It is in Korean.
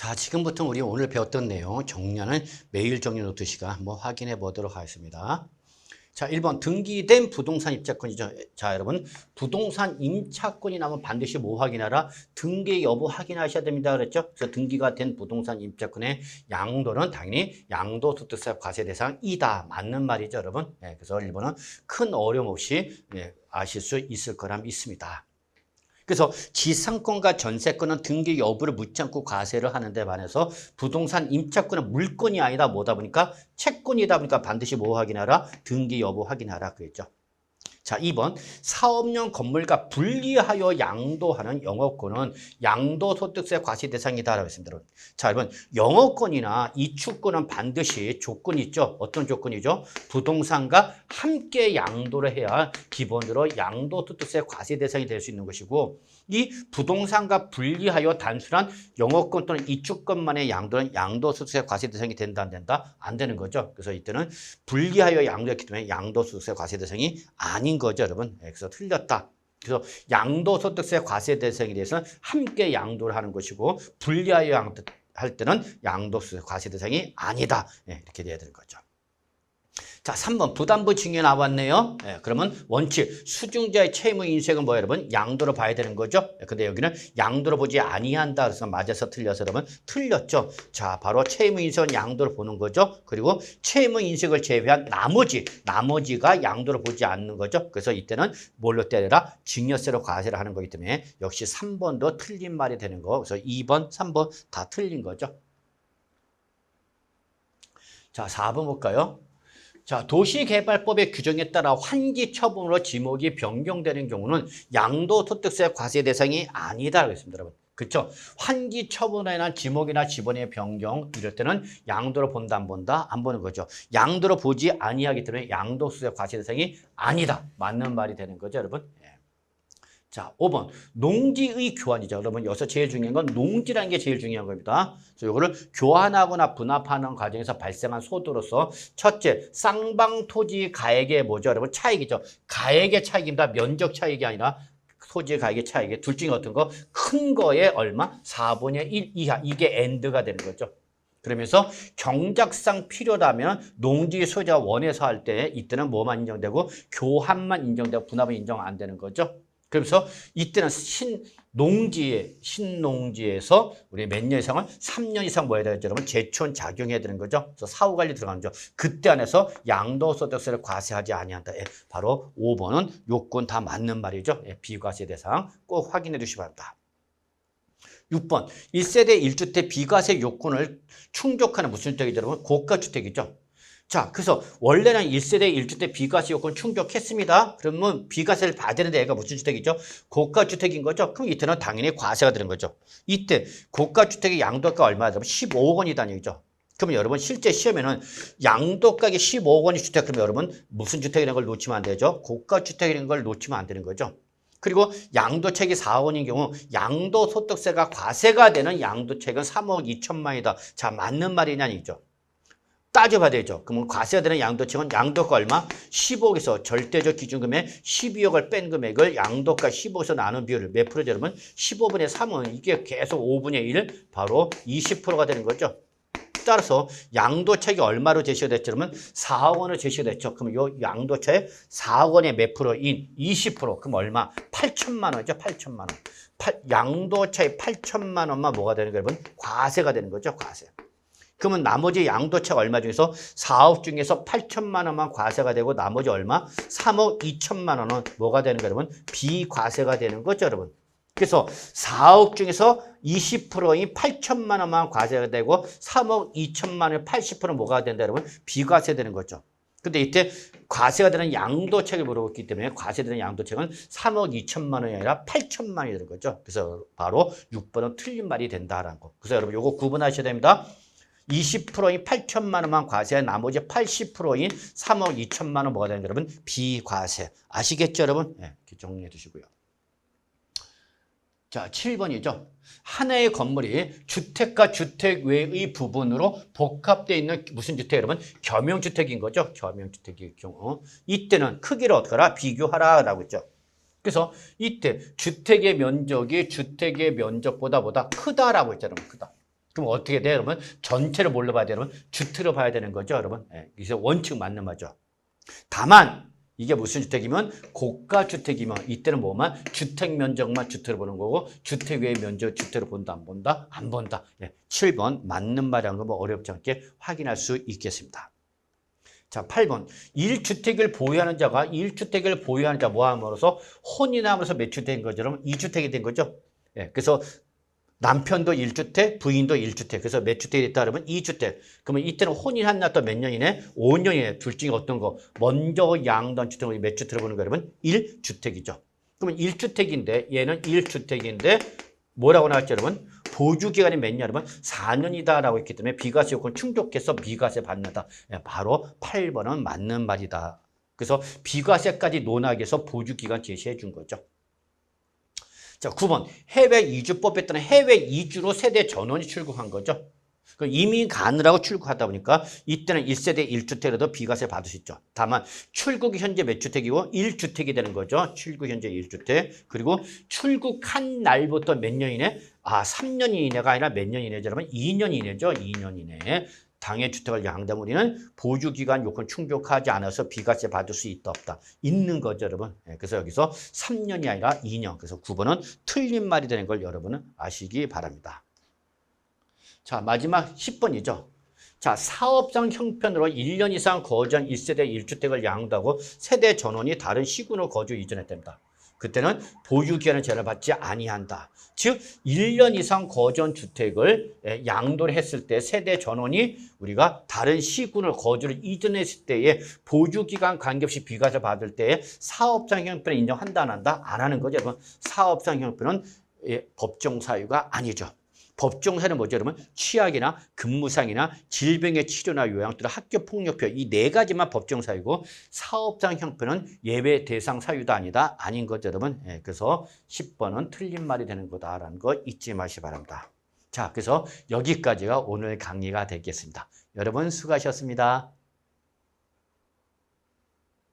자, 지금부터 우리 오늘 배웠던 내용 정리하는 매일 정리 노트 시간 한번 확인해 보도록 하겠습니다. 자, 1번 등기된 부동산 임차권이죠. 자, 여러분 부동산 임차권이 나면 반드시 뭐 확인하라? 등기 여부 확인하셔야 됩니다. 그랬죠? 그래서 등기가 된 부동산 임차권의 양도는 당연히 양도소득세 과세 대상이다. 맞는 말이죠, 여러분. 네, 그래서 1번은 큰 어려움 없이 아실 수 있을 거라 믿습니다. 그래서 지상권과 전세권은 등기 여부를 묻지 않고 과세를 하는데 반해서 부동산 임차권은 물권이 아니다 뭐다 보니까 채권이다 보니까 반드시 뭐 확인하라? 등기 여부 확인하라 그랬죠. 자, 2번 사업용 건물과 분리하여 양도하는 영업권은 양도소득세 과세 대상이다라고 했습니다. 자, 여러분 영업권이나 이축권은 반드시 조건이 있죠. 어떤 조건이죠? 부동산과 함께 양도를 해야 기본으로 양도소득세 과세 대상이 될 수 있는 것이고 이 부동산과 분리하여 단순한 영업권 또는 이축권만의 양도는 양도소득세 과세 대상이 된다 안 된다? 안 되는 거죠. 그래서 이때는 분리하여 양도했기 때문에 양도소득세 과세 대상이 아닌 거죠, 여러분. 그래서 틀렸다. 그래서 양도소득세 과세 대상에 대해서는 함께 양도를 하는 것이고 분리하여 양도할 때는 양도소득세 과세 대상이 아니다. 이렇게 돼야 되는 거죠. 자, 3번 부담부 증여 나왔네요. 그러면 원칙 수증자의 채무 인색은 뭐예요, 여러분? 양도로 봐야 되는 거죠. 근데 여기는 양도로 보지 아니한다. 그래서 맞아서 틀려서 여러분 틀렸죠. 자, 바로 채무 인색은 양도로 보는 거죠. 그리고 채무 인색을 제외한 나머지가 양도로 보지 않는 거죠. 그래서 이때는 뭘로 때려라? 증여세로 과세를 하는 거기 때문에 역시 3번도 틀린 말이 되는 거. 그래서 2번, 3번 다 틀린 거죠. 자, 4번 볼까요? 자, 도시개발법의 규정에 따라 환기 처분으로 지목이 변경되는 경우는 양도소득세 과세 대상이 아니다라고 했습니다, 여러분. 그렇죠? 환기 처분에 대한 지목이나 지번의 변경 이럴 때는 양도로 본다 안 본다? 안 보는 거죠. 양도로 보지 아니하기 때문에 양도소득세 과세 대상이 아니다. 맞는 말이 되는 거죠, 여러분. 자, 5번 농지의 교환이죠. 여러분 여기서 제일 중요한 건 농지라는 게 제일 중요한 겁니다. 그래서 이거를 교환하거나 분합하는 과정에서 발생한 소득으로서 첫째, 쌍방 토지 가액의 뭐죠, 여러분? 차익이죠. 가액의 차익입니다. 면적 차익이 아니라 토지 가액의 차익이 둘 중에 어떤 거? 큰 거에 얼마? 4분의 1 이하. 이게 엔드가 되는 거죠. 그러면서 경작상 필요라면 농지 소유자가 원해서 할 때 이때는 뭐만 인정되고 교환만 인정되고 분합은 인정 안 되는 거죠. 그래서 이때는 신농지에서 우리 몇 년 이상은 3년 이상 뭐 해야 되겠죠, 여러분? 제촌 작용해야 되는 거죠. 그래서 사후관리 들어가는 거죠. 그때 안에서 양도소득세를 과세하지 아니한다. 바로 5번은 요건 다 맞는 말이죠. 비과세 대상 꼭 확인해 주시기 바랍니다. 6번 1세대 1주택 비과세 요건을 충족하는 무슨 주택이죠, 여러분? 고가주택이죠. 자, 그래서 원래는 1세대 1주택 비과세 요건 충족했습니다. 그러면 비과세를 받아야 되는데 얘가 무슨 주택이죠? 고가주택인 거죠. 그럼 이때는 당연히 과세가 되는 거죠. 이때 고가주택의 양도가 얼마나 되면 15억 원이다는 얘기죠. 그러면 여러분 실제 시험에는 양도가액이 15억 원이 주택 그러면 여러분 무슨 주택이라는 걸 놓치면 안 되죠? 고가주택이라는 걸 놓치면 안 되는 거죠. 그리고 양도책이 4억 원인 경우 양도소득세가 과세가 되는 양도책은 3억 2천만이다. 자, 맞는 말이냐는 얘기죠. 따져봐야 되죠. 그러면 과세가 되는 양도책은 양도가 얼마? 10억에서 절대적 기준금액 12억을 뺀 금액을 양도가 15에서 나눈 비율을 몇 프로죠, 여러분? 15분의 3은 이게 계속 5분의 1, 바로 20%가 되는 거죠. 따라서 양도책이 얼마로 제시가 됐죠? 그러면 4억 원으로 제시가 됐죠. 그럼 요 양도책 4억 원의 몇 프로인 20%. 그럼 얼마? 8천만 원이죠. 8천만 원. 양도책 8천만 원만 뭐가 되는 거예요, 여러분? 과세가 되는 거죠. 과세. 그러면 나머지 양도책 얼마 중에서 4억 중에서 8천만 원만 과세가 되고 나머지 얼마? 3억 2천만 원은 뭐가 되는 거예요, 여러분? 비과세가 되는 거죠, 여러분. 그래서 4억 중에서 20%인 8천만 원만 과세가 되고 3억 2천만 원의 80%는 뭐가 된다, 여러분? 비과세 되는 거죠. 근데 이때 과세가 되는 양도책을 물어봤기 때문에 과세되는 양도책은 3억 2천만 원이 아니라 8천만 원이 되는 거죠. 그래서 바로 6번은 틀린 말이 된다라는 거. 그래서 여러분 요거 구분하셔야 됩니다. 20%인 8천만 원만 과세한 나머지 80%인 3억 2천만 원 뭐가 되는 거예요, 여러분? 비과세. 아시겠죠, 여러분? 네, 이렇게 정리해 두시고요. 자, 7번이죠. 하나의 건물이 주택과 주택 외의 부분으로 복합되어 있는 무슨 주택, 여러분? 겸용주택인 거죠. 겸용주택일 경우. 이때는 크기를 어떻게 하라? 비교하라라고 했죠. 그래서 이때 주택의 면적이 주택의 면적보다 크다라고 했잖아요. 크다. 그럼 어떻게 돼, 여러분? 전체를 뭘로 봐야 돼, 여러분? 주택으로 봐야 되는 거죠, 여러분? 예, 그래서 원칙 맞는 말이죠. 다만 이게 무슨 주택이면 고가 주택이면 이때는 뭐만 주택 면적만 주택으로 보는 거고 주택 외의 면적 주택으로 본다 안 본다? 안 본다. 예, 7번 맞는 말이라는 거 뭐 어렵지 않게 확인할 수 있겠습니다. 자, 8번. 1주택을 보유하는 자가 1주택을 보유하는 자 모함으로써 혼인함으로써 몇 주택인 거죠? 그럼 2주택이 된 거죠? 예, 그래서 남편도 1주택, 부인도 1주택. 그래서 몇 주택이 됐다 그러면 2주택. 그러면 이때는 혼인한 날또 몇 년이네? 5년이네. 둘 중에 어떤 거? 먼저 양도한 주택을 몇 주 들어보는 거 여러분? 1주택이죠. 그러면 1주택인데 얘는 1주택인데 뭐라고 나왔죠, 여러분? 보유기간이 몇 년, 여러분? 4년이다라고 했기 때문에 비과세 요건 충족해서 비과세 받는다. 바로 8번은 맞는 말이다. 그래서 비과세까지 논하기 위해서 보유기간 제시해 준 거죠. 자, 9번. 해외 이주법에 따른 해외 이주로 세대 전원이 출국한 거죠. 이민 가느라고 출국하다 보니까 이때는 1세대 1주택이라도 비과세 받을 수 있죠. 다만 출국이 현재 몇 주택이고 1주택이 되는 거죠. 출국 현재 1주택. 그리고 출국한 날부터 몇 년이네? 3년 이내가 아니라 몇 년 이내죠? 여러분 2년 이내죠. 2년 이내. 당해 주택을 양도하면 우리는 보유기간 요건 충족하지 않아서 비과세 받을 수 있다 없다. 있는 거죠, 여러분. 그래서 여기서 3년이 아니라 2년. 그래서 9번은 틀린 말이 되는 걸 여러분은 아시기 바랍니다. 자, 마지막 10번이죠. 자, 사업상 형편으로 1년 이상 거주한 1세대 1주택을 양도하고 세대 전원이 다른 시군으로 거주 이전했답니다. 그때는 보유기간을 제한을 받지 아니한다. 즉 1년 이상 거주한 주택을 양도를 했을 때 세대 전원이 우리가 다른 시군을 거주를 이전했을 때에 보유기간 관계없이 비과세 받을 때에 사업상 형편을 인정한다 안 한다? 안 하는 거죠. 여러분. 사업상 형편은 법정 사유가 아니죠. 법정 사유는 뭐죠, 여러분? 취약이나 근무상이나 질병의 치료나 요양 또는 학교폭력표 이 네 가지만 법정 사유고 사업상 형편은 예외 대상 사유도 아니다. 아닌 거죠, 여러분. 그래서 10번은 틀린 말이 되는 거다라는 거 잊지 마시기 바랍니다. 자, 그래서 여기까지가 오늘 강의가 되겠습니다. 여러분 수고하셨습니다.